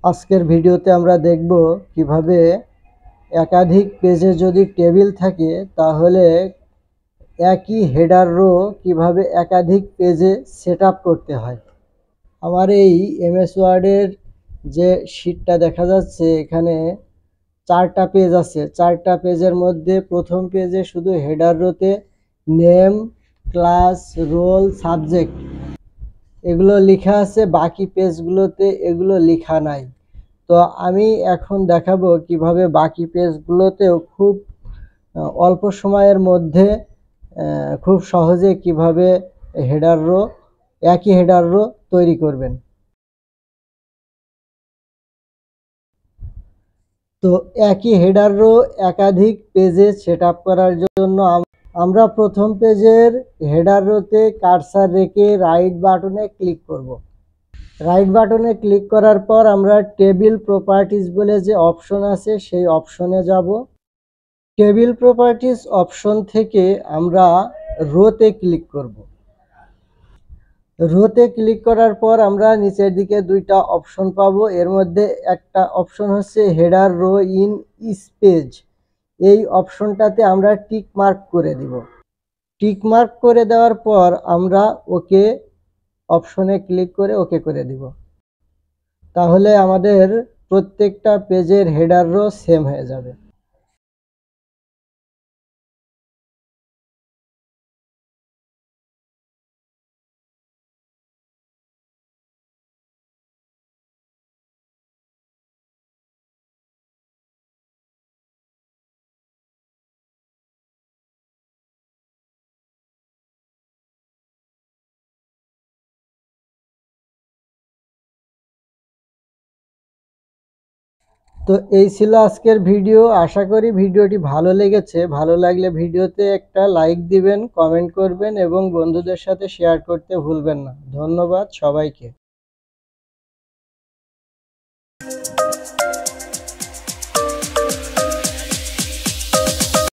আজকের ভিডিওতে আমরা দেখব কিভাবে একাধিক পেজে যদি টেবিল থাকে তাহলে একই হেডার রো কিভাবে একাধিক পেজে সেটআপ করতে হয়। আমার এই এমএস ওয়ার্ডের যে শীটটা দেখা যাচ্ছে এখানে 4টা পেজ আছে। 4টা পেজের মধ্যে প্রথম পেজে শুধু হেডার রোতে নেম, ক্লাস, রোল, সাবজেক্ট এগুলো লেখা আছে, বাকি পেজগুলোতে এগুলো লেখা নাই। তো আমি এখন দেখাবো কিভাবে বাকি পেজগুলোতেও খুব অল্প সময়ের মধ্যে খুব সহজে কিভাবে হেডার রো একই হেডার রো তৈরি করবেন। তো একই হেডার রো একাধিক পেজে সেটআপ করার জন্য আমরা প্রথম পেজের হেডার রোতে কার্সার রেখে রাইট বাটনে ক্লিক করব। রাইট বাটনে ক্লিক করার পর আমরা টেবিল প্রপার্টিজ বলে যে অপশন আছে সেই অপশনে যাব। টেবিল প্রপার্টিজ অপশন থেকে আমরা রোতে ক্লিক করব। রোতে ক্লিক করার পর আমরা নিচের দিকে দুইটা অপশন পাবো। এর মধ্যে একটা অপশন হচ্ছে header row in each page. এই অপশনটাতে আমরা টিক মার্ক করে দিব। টিক মার্ক করে দেওয়ার পর আমরা ওকে অপশনে ক্লিক করে ওকে করে দিব। তাহলে আমাদের প্রত্যেকটা পেজের হেডার রো সেম হয়ে যাবে। তো এই ছিল আজকের ভিডিও। আশা করি ভিডিওটি ভালো লেগেছে। ভালো লাগলে ভিডিওতে একটা লাইক দিবেন, কমেন্ট করবেন এবং বন্ধুদের সাথে শেয়ার করতে ভুলবেন না। ধন্যবাদ সবাইকে।